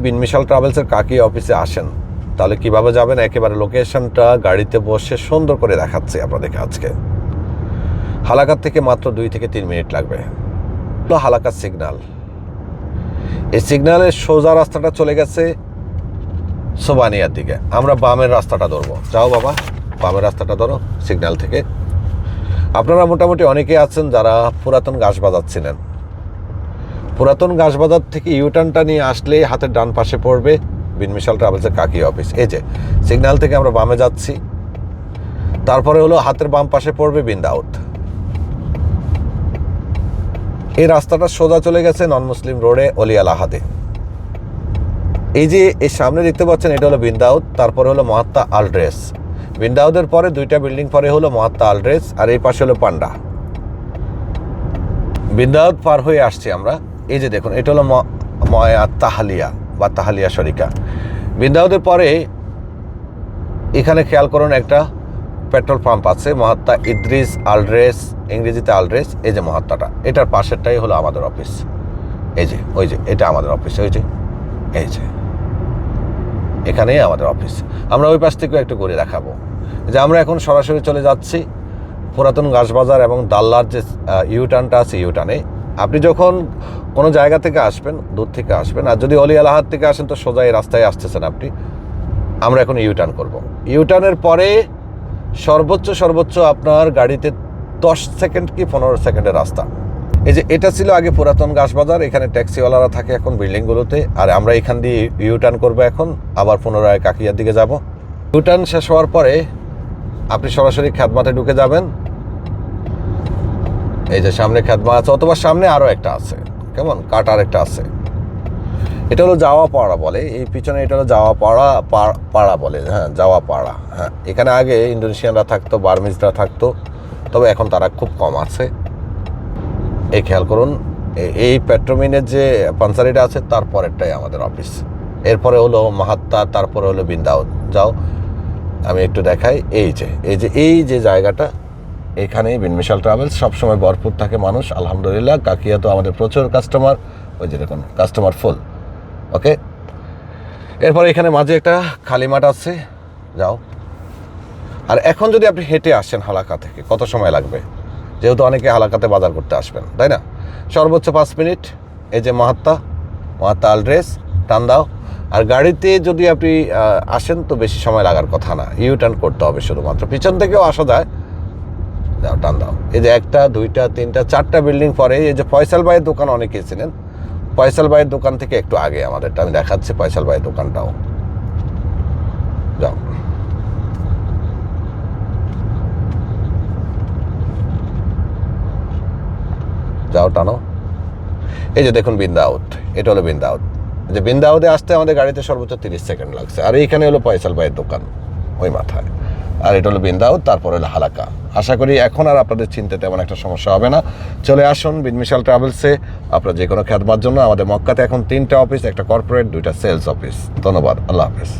বিনমিশাল ট্রাভেলসের কাকি অফিসে আসেন তাহলে কিভাবে যাবেন একেবারে লোকেশনটা গাড়িতে বসে সুন্দর করে দেখাচ্ছি আপনাদেরকে আজকে। হালাকাত থেকে মাত্র 2 থেকে 3 মিনিট লাগবে। হালাকাত সিগন্যাল, এই সিগন্যালের সোজা রাস্তাটা চলে গেছে সোবানিয়ার দিকে। আমরা বামের রাস্তাটা ধরবো। যাও বাবা, বামের রাস্তাটা ধরো সিগন্যাল থেকে। আপনারা মোটামুটি অনেকেই আছেন যারা পুরাতন ঘাসবাজার ছিলেন। পুরাতন ঘাসবাজার থেকে ইউটার্নটা নিয়ে আসলে হাতের ডান পাশে পড়বে বিনমিশাল ট্রাভেলসের কাকি অফিস। এই যে সিগন্যাল থেকে আমরা বামে যাচ্ছি, তারপরে হলো হাতের বাম পাশে পড়বে বিন্দাউত। এই রাস্তাটা সোজা চলে গেছে নন মুসলিম রোডে অলিয়ালাহাদে। এই যে এই সামনে দেখতে পাচ্ছেন এটা হলো বিন্দাউত, তারপরে হলো মহাত্মা আলড্রেস। বিন্দাউদের পরে 2টা বিল্ডিং পরে হলো মহাত্মা আলড্রেস, আর এই পাশে হলো পান্ডা। বিন্দাউত পার হয়ে আসছি আমরা। এই যে দেখুন এটা হলো তাহালিয়া বা তাহালিয়া শরিকা। বিন্দাউদের পরে এখানে খেয়াল করুন একটা পেট্রোল পাম্প আছে, মহাত্মা ইদ্রিস আলড্রেস, ইংরেজিতে আলড্রেস। এই যে মহাত্মাটা, এটার পাশেরটাই হলো আমাদের অফিস। এই যে ওই যে এটা আমাদের অফিস, ওই যে এই যে এখানেই আমাদের অফিস। আমরা ওই পাশ থেকেও একটু করে দেখাবো যে আমরা এখন সরাসরি চলে যাচ্ছি পুরাতন ঘাসবাজার এবং দাল্লার যে ইউটার্নটা আছে ইউটার্নে। আপনি যখন কোনো জায়গা থেকে আসবেন, দূর থেকে আসবেন, আর যদি অলিয়ালাহাদ থেকে আসেন তো সোজা এই রাস্তায় আসতেছেন আপনি। আমরা এখন ইউটার্ন করব। ইউটার্নের পরে সর্বোচ্চ আপনার গাড়িতে 10 সেকেন্ড কি 15 সেকেন্ডের রাস্তা। এই যে এটা ছিল আগে পুরাতন ঘাসবাজার, এখানে ট্যাক্সিওয়ালারা থাকে এখন বিল্ডিংগুলোতে, আর আমরা এখান দিয়ে ইউটার্ন করবো এখন, আবার পুনরায় কাকিয়ার দিকে যাব। ইউটার্ন শেষ হওয়ার পরে আপনি সরাসরি খ্যাদমাতে ঢুকে যাবেন। এই যে সামনে খ্যাদমা আছে, অথবা সামনে আরও একটা আছে, কেমন কাটার একটা আছে। এটা হলো যাওয়া পাড়া বলে, এই পিছনে এটা হলো যাওয়া পাড়া বলে। হ্যাঁ, যাওয়া পাড়া। হ্যাঁ, এখানে আগে ইন্দোনেশিয়ানরা থাকতো, বার্মিজরা থাকতো, তবে এখন তারা খুব কম আছে। এই খেয়াল করুন, এই পেট্রোমিনের যে পানসারিটা আছে তার পরেরটাই আমাদের অফিস। এরপরে হলো মাহাত্মা, তারপরে হলো বিন্দাউত। যাও আমি একটু দেখাই। এই যে জায়গাটা, এখানেই বিনমিশাল ট্রাভেলস সবসময় ভরপুর থাকে মানুষ। আলহামদুলিল্লাহ, কাকিয়া তো আমাদের প্রচুর কাস্টমার, ওই যে দেখুন কাস্টমার ফুল। ওকে, এরপরে এখানে মাঝে একটা খালি মাঠ আছে, যাও। আর এখন যদি আপনি হেঁটে আসেন হালাকা থেকে, কত সময় লাগবে? যেহেতু অনেকে হালাকাতে বাজার করতে আসবেন, তাই না? সর্বোচ্চ 5 মিনিট। এই যে মহাত্মা আলড্রেস, টান দাও। আর গাড়িতে যদি আপনি আসেন তো বেশি সময় লাগার কথা না, ইউটার্ন করতে হবে শুধুমাত্র। পিছন থেকেও আসা যায়, যাও টান দাও। এই যে 1টা 2টা 3টা 4টা বিল্ডিং পরে এই যে ফয়সাল ভাইয়ের দোকান অনেকেই ছিলেন। ফয়সাল ভাইয়ের দোকান থেকে একটু আগে আমাদেরটা আমি দেখাচ্ছি, ফয়সাল ভাইয়ের দোকানটাও। যাও, যাও টানো। এই যে দেখুন বিন্দাউত, এটা হলো বিন্দাউত। যে বিন্দাউতে আসতে আমাদের গাড়িতে সর্বোচ্চ 30 সেকেন্ড লাগছে। আর এইখানে হলো ফয়সাল ভাইয়ের দোকান ওই মাথায়। আর এটা হলো বিন্দাউত, তারপর হলো হালাকা। আশা করি এখন আর আপনাদের চিনতে তেমন একটা সমস্যা হবে না। চলে আসুন বিনমিশাল ট্রাভেলসে আপনার যে কোনো খেদমার জন্য। আমাদের মক্কাতে এখন 3টা অফিস, একটা কর্পোরেট, 2টা সেলস অফিস। ধন্যবাদ, আল্লাহ হাফেজ।